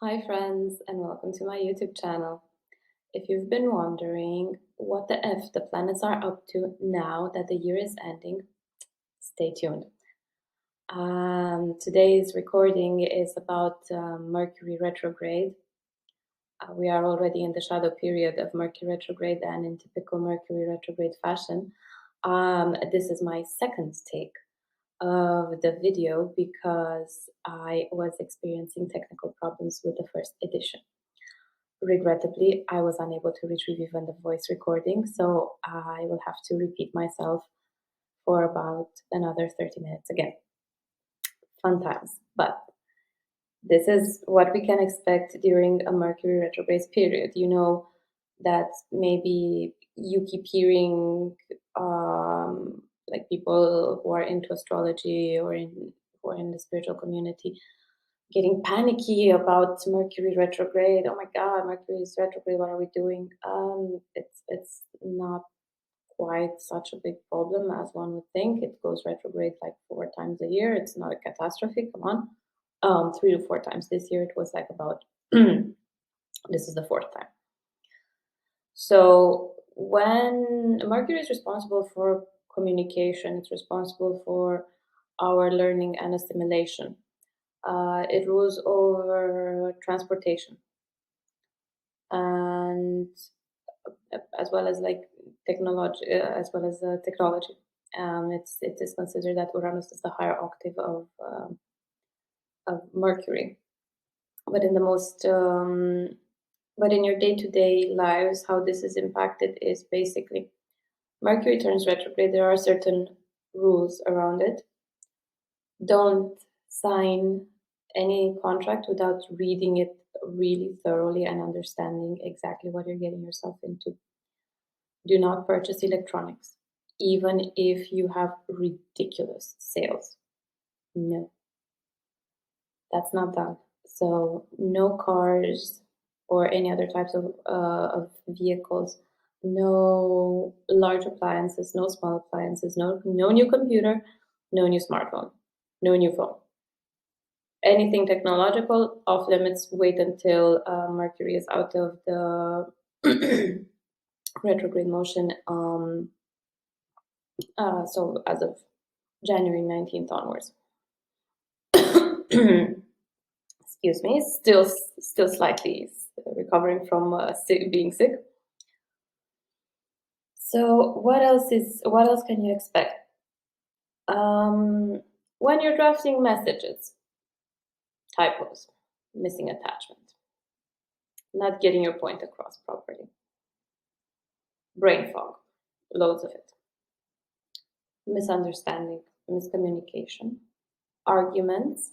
Hi friends and welcome to my YouTube channel. If you've been wondering what the F the planets are up to now that the year is ending, stay tuned. Today's recording is about Mercury Retrograde. We are already in the shadow period of Mercury Retrograde, and in typical Mercury Retrograde fashion, this is my second take of the video because I was experiencing technical problems with the first edition. Regrettably, I was unable to retrieve even the voice recording, so I will have to repeat myself for about another 30 minutes again. Fun times. But this is what we can expect during a Mercury retrograde period. You know that maybe you keep hearing like people who are into astrology or who are in the spiritual community getting panicky about Mercury retrograde. Oh my God, Mercury is retrograde. What are we doing? It's not quite such a big problem as one would think. It goes retrograde like 4 times a year. It's not a catastrophe. Come on, 3 to 4 times. This year it was like about. This is the fourth time. So when Mercury is responsible for communication, it's responsible for our learning and assimilation. It rules over transportation and as well as like technology, technology. It is considered that Uranus is the higher octave of Mercury, but in the most but in your day-to-day lives, how this is impacted is basically Mercury turns retrograde. There are certain rules around it. Don't sign any contract without reading it really thoroughly and understanding exactly what you're getting yourself into. Do not purchase electronics, even if you have ridiculous sales. No, that's not done. So no cars or any other types of vehicles, no large appliances, no small appliances, no new computer, no new smartphone, no new phone. Anything technological, off limits. Wait until Mercury is out of the retrograde motion. So as of January 19th onwards. Excuse me, still slightly recovering from being sick. So what else can you expect? When you're drafting messages, typos, missing attachment, not getting your point across properly, brain fog, loads of it, misunderstanding, miscommunication, arguments.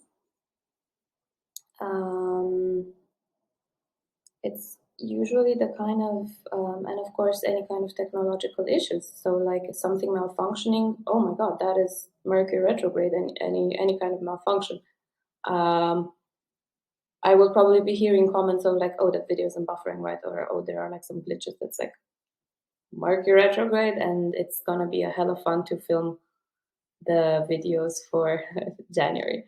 It's usually the kind of, and of course, any kind of technological issues. So, like something malfunctioning. Oh my God, that is Mercury retrograde, and any kind of malfunction. I will probably be hearing comments of like, "Oh, that video isn't buffering right," or "Oh, there are like some glitches." That's like Mercury retrograde, and it's gonna be a hell of fun to film the videos for January.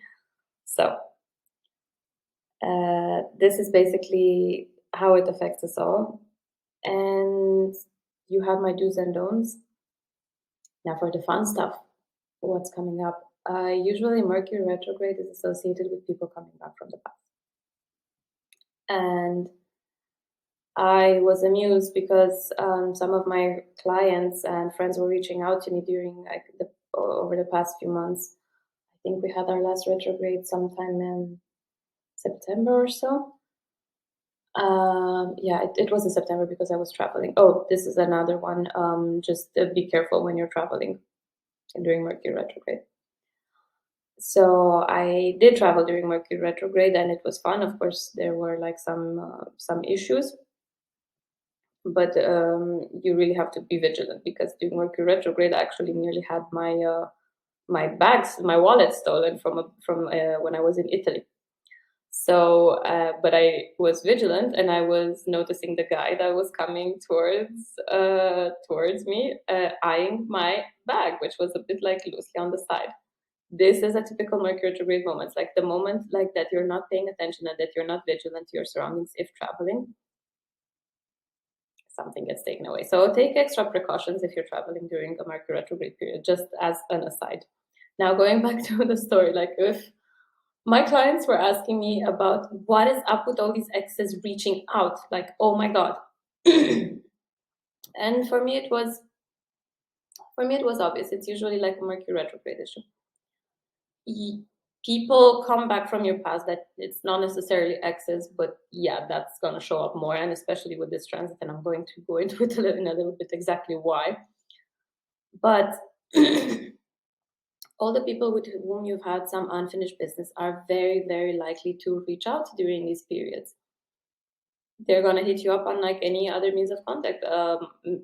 So this is basically how it affects us all. And you have my do's and don'ts. Now for the fun stuff, what's coming up? Usually Mercury retrograde is associated with people coming back from the past. And I was amused because some of my clients and friends were reaching out to me during over the past few months. I think we had our last retrograde sometime in September or so. Yeah, it was in September because I was traveling. Oh, this is another one. Just be careful when you're traveling during Mercury retrograde. So I did travel during Mercury retrograde, and it was fun. Of course, there were like some issues, but you really have to be vigilant because during Mercury retrograde, I actually nearly had my bags, my wallet stolen from when I was in Italy. So, but I was vigilant, and I was noticing the guy that was coming towards me, eyeing my bag, which was a bit like loosely on the side. This is a typical Mercury retrograde moment. It's like the moment like that you're not paying attention and that you're not vigilant to your surroundings if traveling, something gets taken away. So take extra precautions if you're traveling during a Mercury retrograde period, just as an aside. Now going back to the story, like if my clients were asking me about what is up with all these exes reaching out, like, oh my God. And for me it was obvious. It's usually like a Mercury retrograde issue. People come back from your past that it's not necessarily exes, but yeah, that's going to show up more, and especially with this transit, and I'm going to go into it in a little bit exactly why. But all the people with whom you've had some unfinished business are very, very likely to reach out during these periods. They're going to hit you up on like any other means of contact,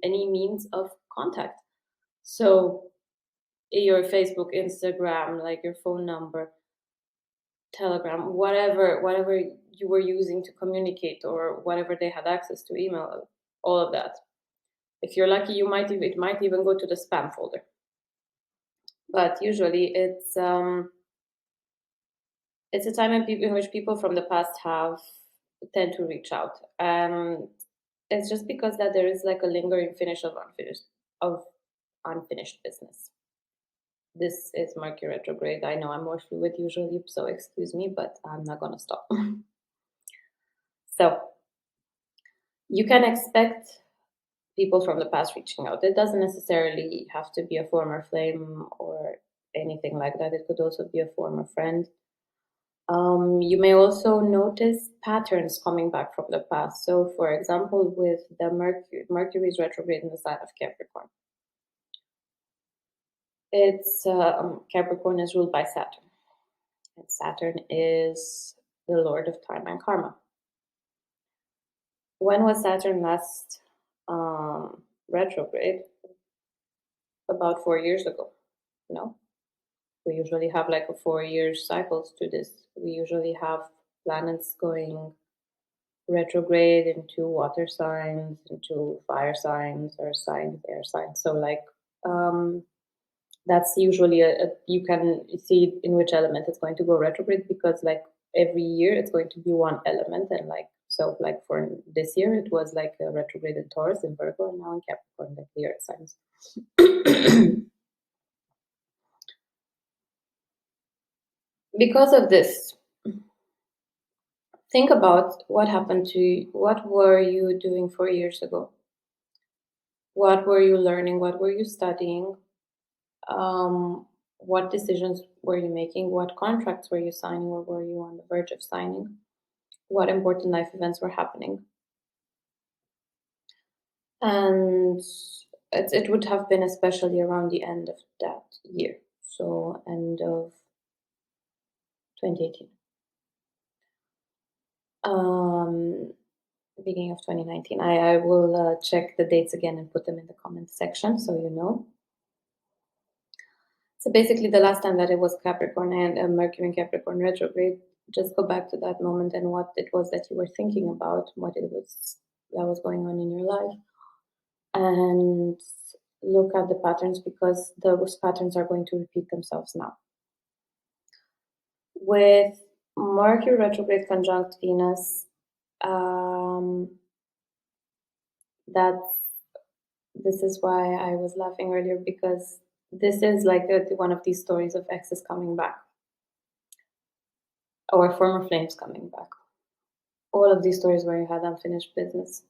any means of contact. So your Facebook, Instagram, like your phone number, Telegram, whatever you were using to communicate, or whatever they had access to, email, all of that. If you're lucky, it might even go to the spam folder. But usually, it's a time in which people from the past tend to reach out, and it's just because that there is like a lingering finish of unfinished business. This is Mercury retrograde. I know I'm more fluid usually, so excuse me, but I'm not gonna stop. So you can expect people from the past reaching out. It doesn't necessarily have to be a former flame or anything like that. It could also be a former friend. You may also notice patterns coming back from the past. So, for example, with the Mercury's retrograde in the sign of Capricorn, it's Capricorn is ruled by Saturn, and Saturn is the Lord of time and karma. When was Saturn last retrograde? About 4 years ago. No, we usually have like a 4 year cycles to this. We usually have planets going retrograde into water signs, into fire signs, or signs, air signs. So like that's usually you can see in which element it's going to go retrograde, because like every year it's going to be one element, and like so like for this year it was like a retrograde in Taurus, in Virgo, and now in Capricorn, like the earth signs. Because of this, think about what happened to you. What were you doing 4 years ago? What were you learning? What were you studying? What decisions were you making? What contracts were you signing, or were you on the verge of signing? What important life events were happening? And it would have been especially around the end of that year, so end of 2018. Beginning of 2019. I will check the dates again and put them in the comment section so you know. So basically, the last time that it was Capricorn and Mercury in Capricorn retrograde, just go back to that moment and what it was that you were thinking about, what it was that was going on in your life, and look at the patterns, because those patterns are going to repeat themselves now. With Mercury retrograde conjunct Venus, this is why I was laughing earlier, because this is like one of these stories of exes coming back, or former flames coming back. All of these stories where you had unfinished business.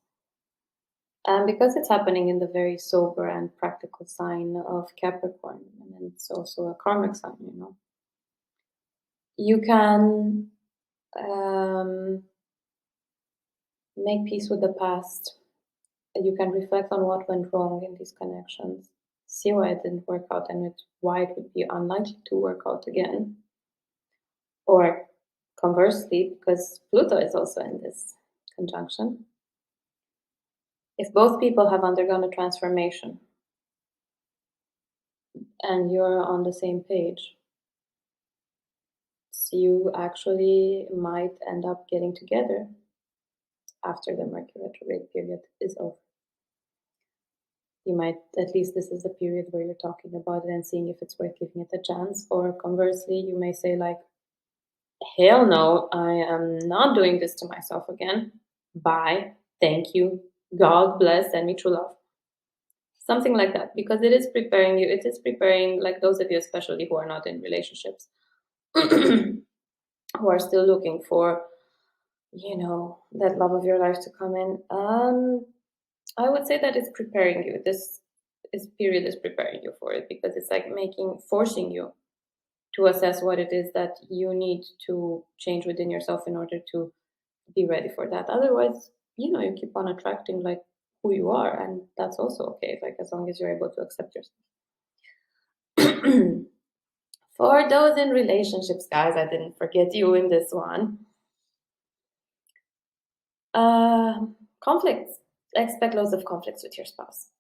And because it's happening in the very sober and practical sign of Capricorn, and it's also a karmic sign, you can make peace with the past. You can reflect on what went wrong in these connections, see why it didn't work out, and why it would be unlikely to work out again. Or conversely, because Pluto is also in this conjunction, if both people have undergone a transformation and you're on the same page, so you actually might end up getting together after the Mercury retrograde period is over. you might, at least this is the period where you're talking about it and seeing if it's worth giving it a chance. Or conversely, you may say like, hell no, I am not doing this to myself again. Bye. Thank you. God bless. Send me true love. Something like that, because it is preparing you. It is preparing, like those of you especially who are not in relationships, who are still looking for, that love of your life to come in. I would say that it's preparing you. This period is preparing you for it, because it's like forcing you to assess what it is that you need to change within yourself in order to be ready for that. Otherwise, you keep on attracting like who you are, and that's also okay, like as long as you're able to accept yourself. For those in relationships, guys, I didn't forget you in this one. Conflicts. Expect loads of conflicts with your spouse.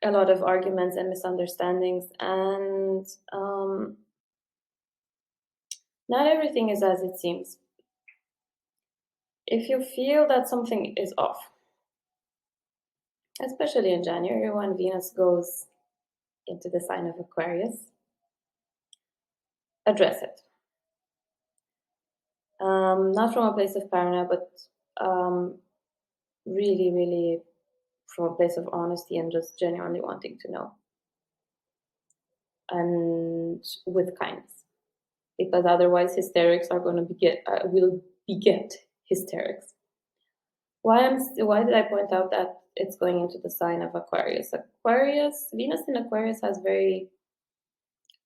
A lot of arguments and misunderstandings, and not everything is as it seems. If you feel that something is off, especially in January when Venus goes into the sign of Aquarius, address it. Not from a place of paranoia, but really, really from a place of honesty and just genuinely wanting to know. And with kindness. Because otherwise hysterics are going to will beget hysterics. Why did I point out that it's going into the sign of Aquarius? Venus in Aquarius has very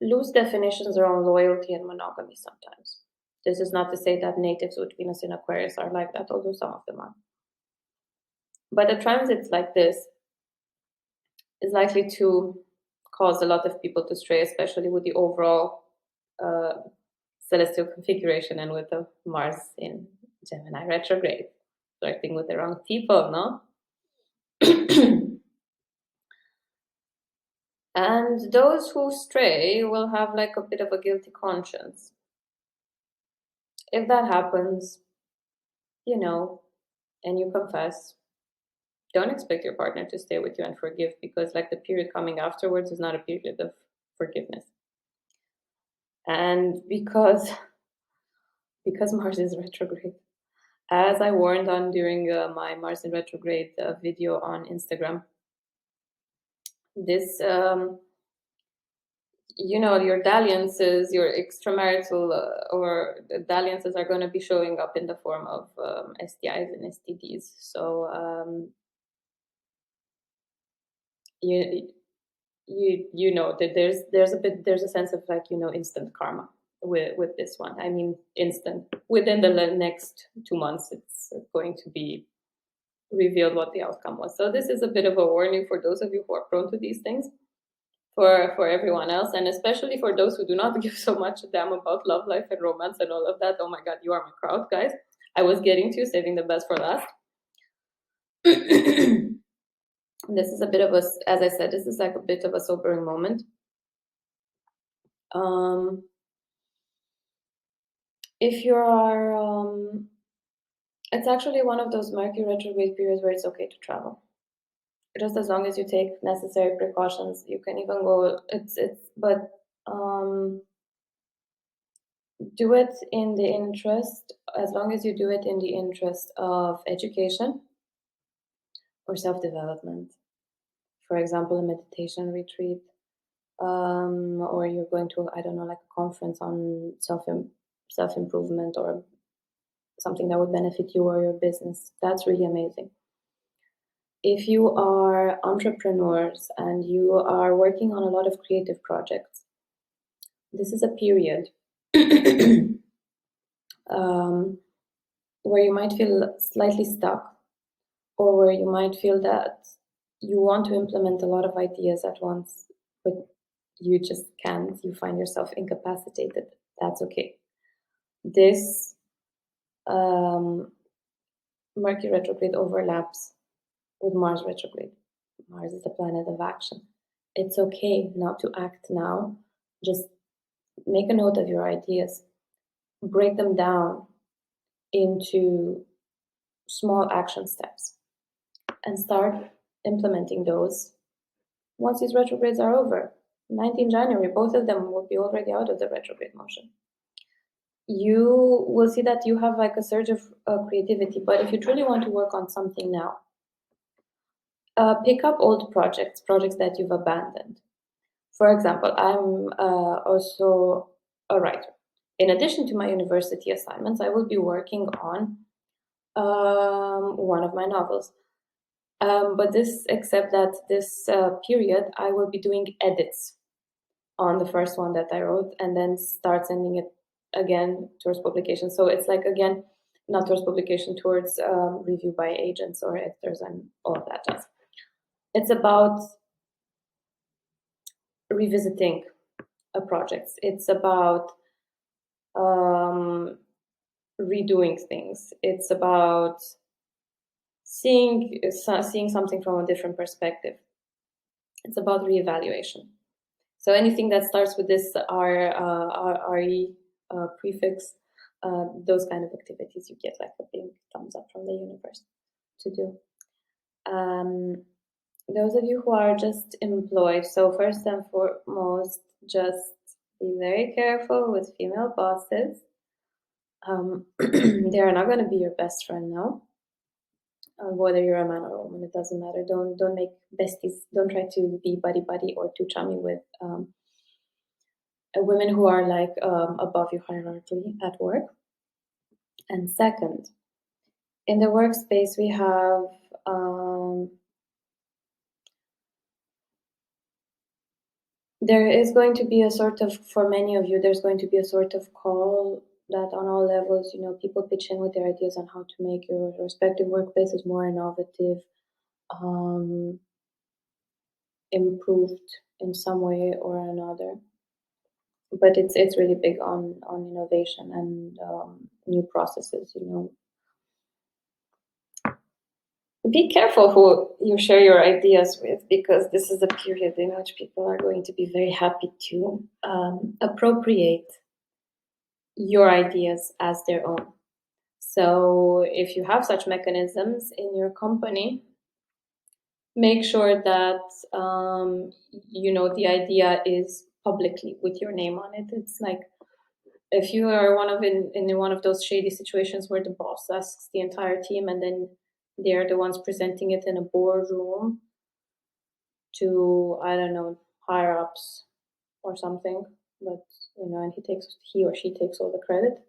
loose definitions around loyalty and monogamy sometimes. This is not to say that natives with Venus in Aquarius are like that, although some of them are. But a transit like this is likely to cause a lot of people to stray, especially with the overall celestial configuration and with the Mars in Gemini retrograde. Flirting with the wrong people, no? And those who stray will have like a bit of a guilty conscience. If that happens, and you confess, don't expect your partner to stay with you and forgive, because like the period coming afterwards is not a period of forgiveness. And because Mars is retrograde, as I warned on during my Mars in retrograde video on Instagram, this your dalliances, your extramarital or dalliances are going to be showing up in the form of STIs and STDs. So you know that there's a sense of like instant karma with this one. I mean, instant. Within the next 2 months, it's going to be revealed what the outcome was. So this is a bit of a warning for those of you who are prone to these things. For everyone else, and especially for those who do not give so much a damn about love life and romance and all of that. Oh my god, you are my crowd, guys. I was getting to saving the best for last. This is a bit of as I said, this is like a bit of a sobering moment. If you are, it's actually one of those Mercury retrograde periods where it's okay to travel. Just as long as you take necessary precautions, you can even go. But do it in the interest, as long as you do it in the interest of education or self-development. For example, a meditation retreat, or you're going to, I don't know, like a conference on self-improvement or something that would benefit you or your business. That's really amazing. If you are entrepreneurs and you are working on a lot of creative projects, this is a period where you might feel slightly stuck, or where you might feel that you want to implement a lot of ideas at once, but you just can't. You find yourself incapacitated. That's okay. This Mercury retrograde overlaps with Mars retrograde. Mars is the planet of action. It's okay not to act now. Just make a note of your ideas. Break them down into small action steps and start implementing those once these retrogrades are over, 19 January, both of them will be already out of the retrograde motion. You will see that you have like a surge of creativity, but if you truly want to work on something now, pick up old projects that you've abandoned. For example, I'm also a writer. In addition to my university assignments, I will be working on one of my novels. But except that this period, I will be doing edits on the first one that I wrote and then start sending it again towards publication. So it's like, again, not towards publication, towards review by agents or editors and all of that jazz. It's about revisiting a project. It's about redoing things. It's about seeing something from a different perspective. It's about reevaluation. So anything that starts with this RE prefix, those kind of activities, you get like a big thumbs up from the universe to do. Those of you who are just employed, so first and foremost, just be very careful with female bosses. They are not going to be your best friend now. Whether you're a man or a woman, it doesn't matter. Don't make besties. Don't try to be buddy or too chummy with women who are like above you hierarchically at work. And second, in the workspace, we have there is going to be a sort of, for many of you, there's going to be a sort of call that on all levels, people pitch in with their ideas on how to make your respective workplaces more innovative, improved in some way or another. But it's really big on innovation and new processes, Be careful who you share your ideas with, because this is a period in which people are going to be very happy to appropriate your ideas as their own. So if you have such mechanisms in your company, make sure that the idea is publicly with your name on it. It's like if you are in one of those shady situations where the boss asks the entire team and then they're the ones presenting it in a boardroom to, I don't know, higher ups or something, but and he or she takes all the credit.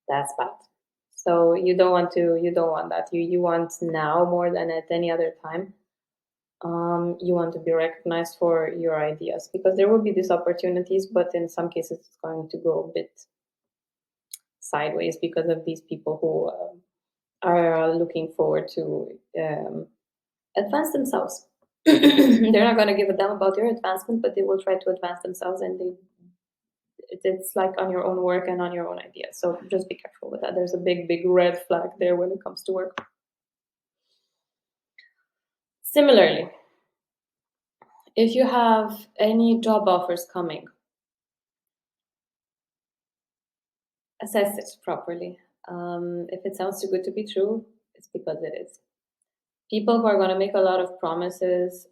That's bad. So you don't want that. You want now more than at any other time. You want to be recognized for your ideas, because there will be these opportunities, but in some cases it's going to go a bit sideways because of these people who are looking forward to advance themselves. They're not going to give a damn about your advancement, but they will try to advance themselves, and it's like on your own work and on your own ideas. So just be careful with that. There's a big red flag there when it comes to work. Similarly, if you have any job offers coming, assess it properly. If it sounds too good to be true, it's because it is. People who are going to make a lot of promises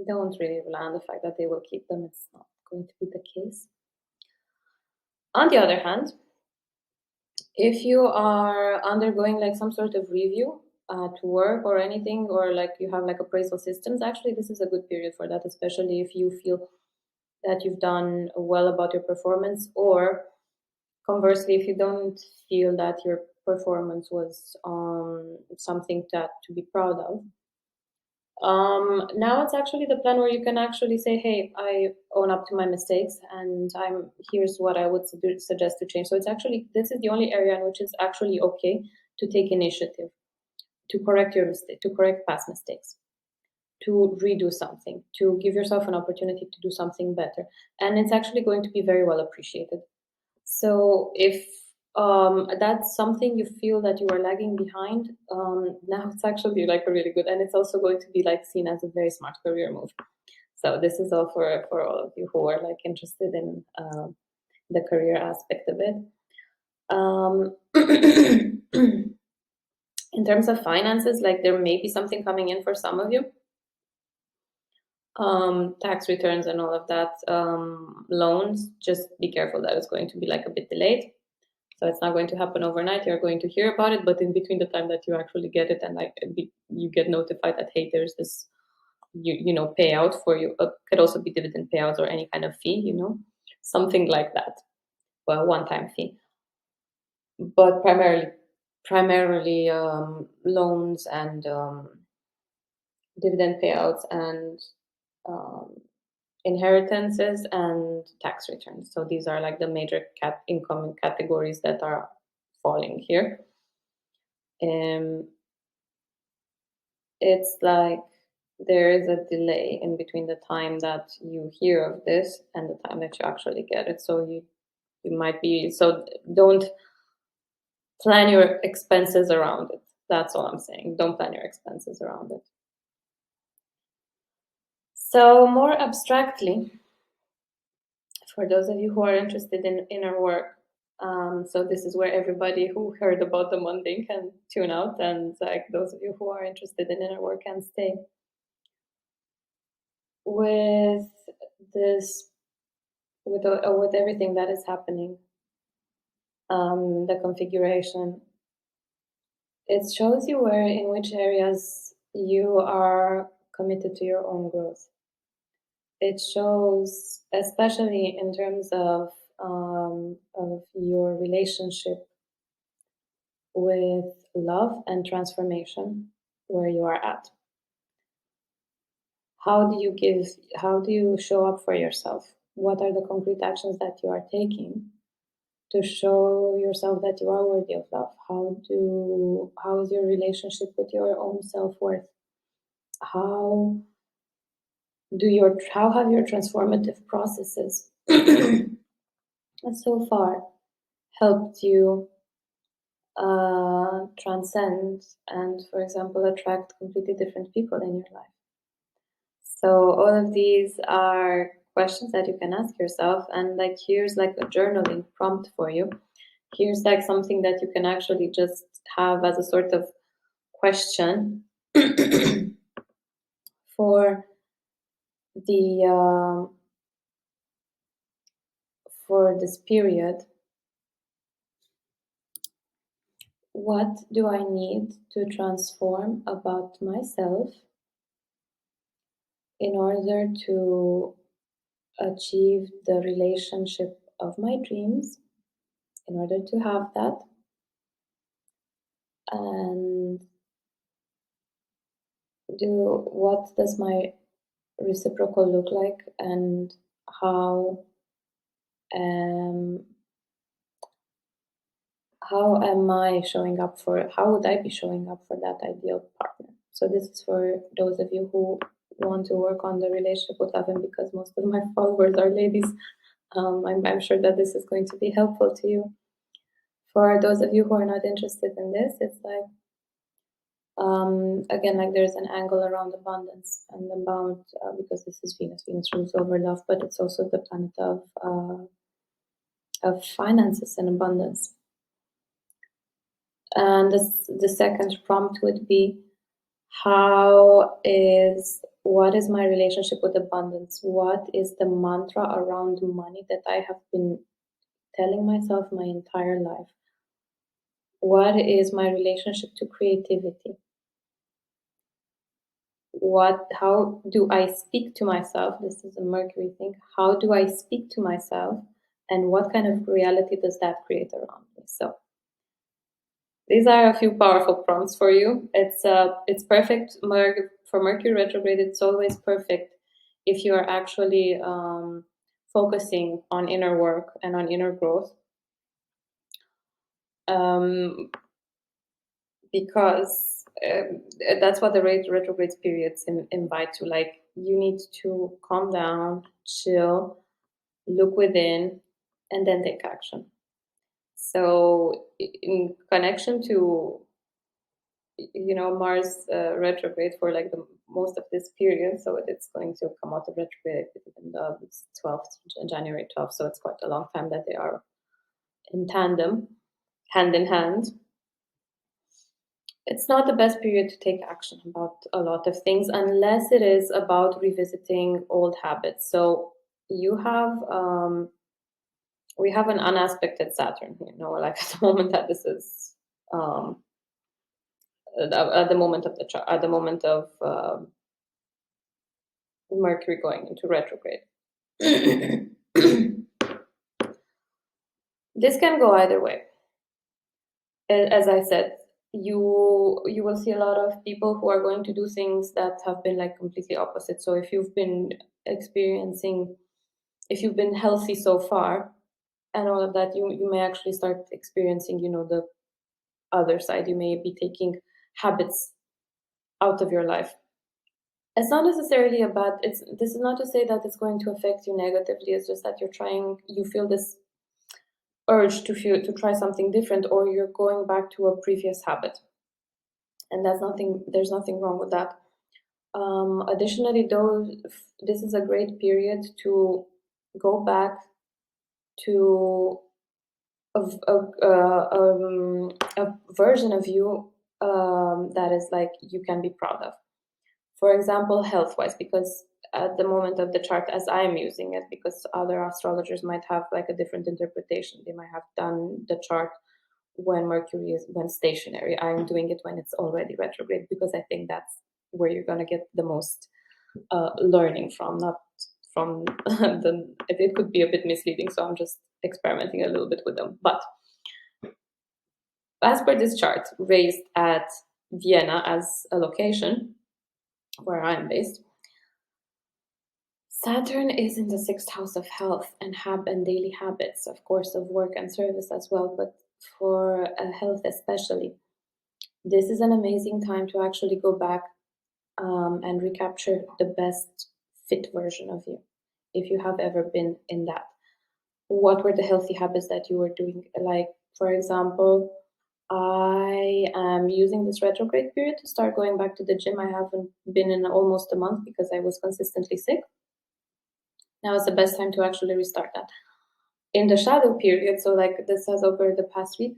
don't really rely on the fact that they will keep them. It's not going to be the case. On the other hand, if you are undergoing like some sort of review to work or anything, or like you have like appraisal systems, actually this is a good period for that, especially if you feel that you've done well about your performance, or conversely, if you don't feel that your performance was something to be proud of. Now it's actually the plan where you can actually say, hey, I own up to my mistakes, and here's what I would suggest to change. So this is the only area in which it's actually okay to take initiative, to correct your mistake, to correct past mistakes, to redo something, to give yourself an opportunity to do something better. And it's actually going to be very well appreciated. So if that's something you feel that you are lagging behind, now it's actually like a really good, and it's also going to be like seen as a very smart career move. So this is all for all of you who are like interested in the career aspect of it. In terms of finances, like there may be something coming in for some of you, tax returns and all of that, loans. Just be careful that it's going to be like a bit delayed. So it's not going to happen overnight. You're going to hear about it, but in between the time that you actually get it and like you get notified that, hey, there's this payout for you. Could also be dividend payouts or any kind of fee, something like that. Well, one-time fee, but primarily loans and dividend payouts and um, inheritances and tax returns. So these are like the major income categories that are falling here. It's like there is a delay in between the time that you hear of this and the time that you actually get it. So you might be, so don't plan your expenses around it. That's all I'm saying. Don't plan your expenses around it. So more abstractly, for those of you who are interested in inner work, so this is where everybody who heard about the mundane can tune out, and like those of you who are interested in inner work can stay. With this, with everything that is happening, the configuration, it shows you in which areas you are committed to your own growth. It shows, especially in terms of your relationship with love and transformation, where you are at. How do you show up for yourself? What are the concrete actions that you are taking to show yourself that you are worthy of love? How is your relationship with your own self-worth? How have your transformative processes so far helped you transcend and, for example, attract completely different people in your life? So all of these are questions that you can ask yourself, and like here's like a journaling prompt for you. Here's like something that you can actually just have as a sort of question for the for this period. What do I need to transform about myself in order to achieve the relationship of my dreams, in order to have that? And what does my reciprocal look like, and how am I showing up how would I be showing up for that ideal partner? So this is for those of you who want to work on the relationship with heaven, because most of my followers are ladies. I'm sure that this is going to be helpful to you. For those of you who are not interested in this, it's like, again, like there's an angle around abundance and about, because this is Venus. Venus rules over love, but it's also the planet of finances and abundance. And the second prompt would be, what is my relationship with abundance? What is the mantra around money that I have been telling myself my entire life? What is my relationship to creativity? How do I speak to myself? This is a Mercury thing. How do I speak to myself? And what kind of reality does that create around me? So these are a few powerful prompts for you. It's perfect for Mercury retrograde. It's always perfect if you are actually focusing on inner work and on inner growth, because that's what the retrograde periods invite you. Like, you need to calm down, chill, look within, and then take action. So in connection to Mars retrograde for like the most of this period, so it's going to come out of retrograde in the 12th, January 12th, so it's quite a long time that they are in tandem, hand in hand. It's not the best period to take action about a lot of things unless it is about revisiting old habits. So you have we have an unaspected Saturn, like at the moment that this is um, at the moment of the chart, at the moment of Mercury going into retrograde. This can go either way. As I said, you will see a lot of people who are going to do things that have been like completely opposite. So if you've been experiencing, if you've been healthy so far and all of that, you may actually start experiencing, the other side. You may be taking habits out of your life. It's not necessarily a bad. This is not to say that it's going to affect you negatively. It's just that you feel this urge to try something different, or you're going back to a previous habit, and there's nothing wrong with that. Additionally, though, this is a great period to go back to a version of you that is like you can be proud of. For example, health wise, because at the moment of the chart, as I am using it, because other astrologers might have like a different interpretation. They might have done the chart when stationary. I'm doing it when it's already retrograde, because I think that's where you're going to get the most learning from, not from it could be a bit misleading. So I'm just experimenting a little bit with them. But as per this chart, raised at Vienna as a location where I'm based, Saturn is in the sixth house of health and daily habits, of course, of work and service as well, but for health especially. This is an amazing time to actually go back and recapture the best fit version of you, if you have ever been in that. What were the healthy habits that you were doing? Like, for example, I am using this retrograde period to start going back to the gym. I haven't been in almost a month because I was consistently sick. Now is the best time to actually restart that. In the shadow period, so like this has over the past week,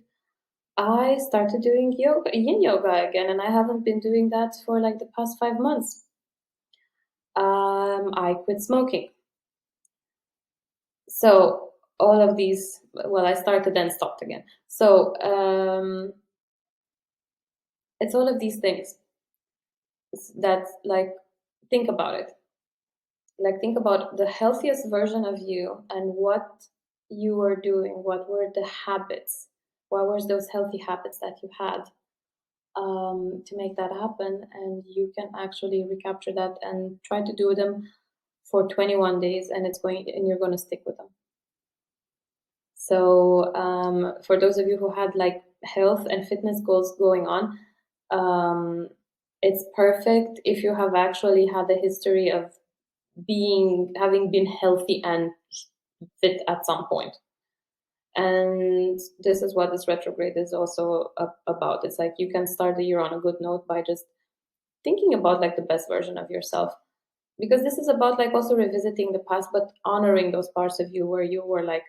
I started doing yin yoga again, and I haven't been doing that for like the past 5 months. I quit smoking. So all of these, well, I started and stopped again. So it's all of these things that, like, think about it. Like, think about the healthiest version of you and what you were doing. What were the habits? What were those healthy habits that you had to make that happen? And you can actually recapture that and try to do them for 21 days, and you're going to stick with them. So for those of you who had like health and fitness goals going on, it's perfect if you have actually had a history of having been healthy and fit at some point. And this is what this retrograde is also about. It's like you can start the year on a good note by just thinking about like the best version of yourself, because this is about like also revisiting the past, but honoring those parts of you where you were like,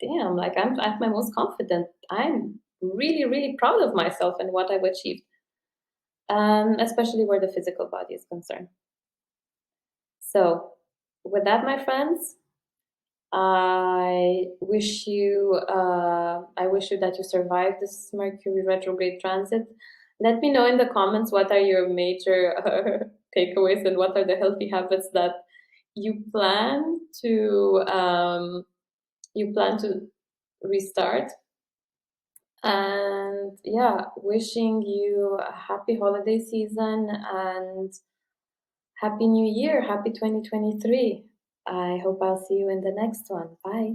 damn, like I'm at my most confident. I'm really, really proud of myself and what I've achieved, especially where the physical body is concerned. So, with that, my friends, I wish you that you survive this Mercury retrograde transit. Let me know in the comments what are your major takeaways and what are the healthy habits that you plan to restart. And yeah, wishing you a happy holiday season and happy new year, happy 2023. I hope I'll see you in the next one. Bye.